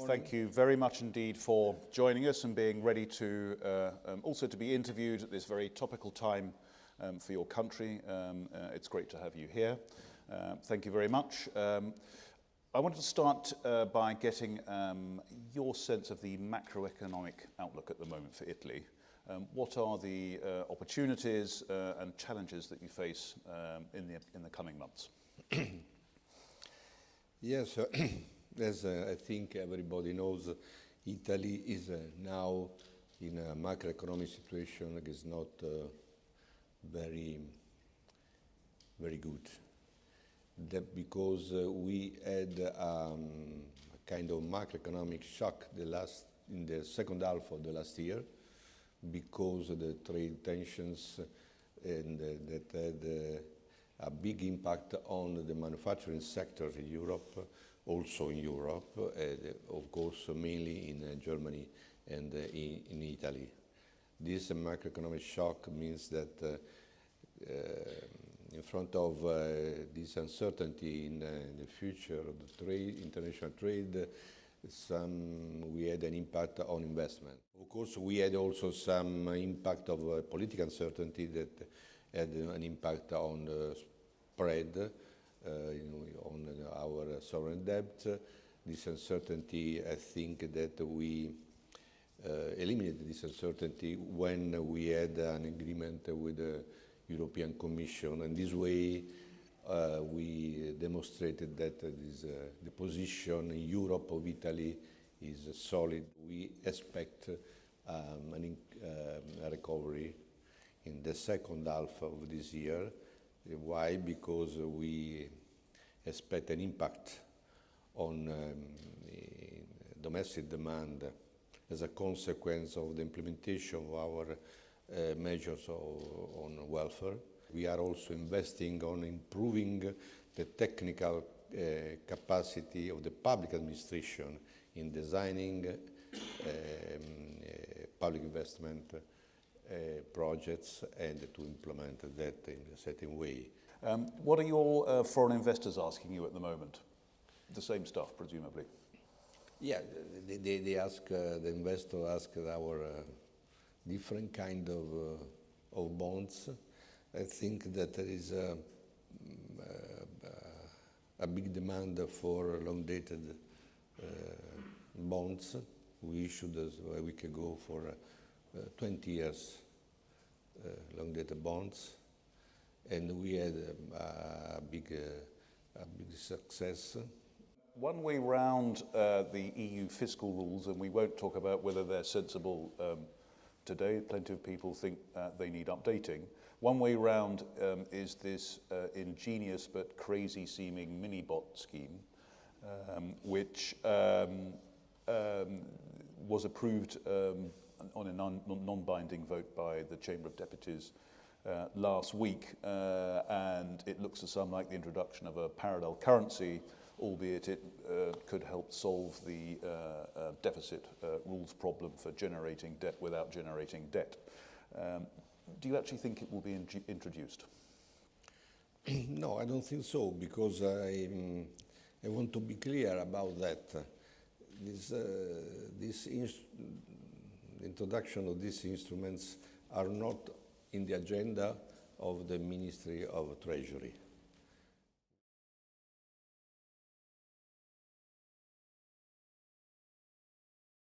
thank you very much indeed for joining us and being ready to also to be interviewed at this very topical time for your country. It's great to have you here. Thank you very much. I wanted to start by getting your sense of the macroeconomic outlook at the moment for Italy. What are the opportunities and challenges that you face in the coming months? Yes, as I think everybody knows, Italy is now in a macroeconomic situation that is not very good. That because we had a kind of macroeconomic shock in the second half of the last year, because of the trade tensions and that had a big impact on the manufacturing sector in Europe, also in Europe, of course mainly in Germany and in Italy. This macroeconomic shock means that in front of this uncertainty in the future of the trade, international trade, we had an impact on investment. Of course, we had also some impact of political uncertainty that had an impact on the spread, on our sovereign debt. This uncertainty, I think that we eliminated this uncertainty when we had an agreement with the European Commission, and this way we demonstrated that the position in Europe of Italy is solid. We expect a recovery in the second half of this year. Why? Because we expect an impact on domestic demand as a consequence of the implementation of our measures on welfare. We are also investing on improving the technical capacity of the public administration in designing public investment projects and to implement that in a certain way. What are your foreign investors asking you at the moment? The same stuff, presumably. Yeah, they ask, the investor ask our different kind of bonds. I think that there is a big demand for long-dated bonds. We issued a week ago for 20 years long-dated bonds, and we had a big success. One way round the EU fiscal rules, and we won't talk about whether they're sensible today, plenty of people think they need updating. One way round is this ingenious but crazy-seeming mini-bot scheme, which was approved on a non-binding vote by the Chamber of Deputies last week, and it looks to some like the introduction of a parallel currency, albeit it could help solve the deficit rules problem for generating debt without generating debt. Do you actually think it will be introduced? No, I don't think so, because I want to be clear about that. The introduction of these instruments are not in the agenda of the Ministry of Treasury.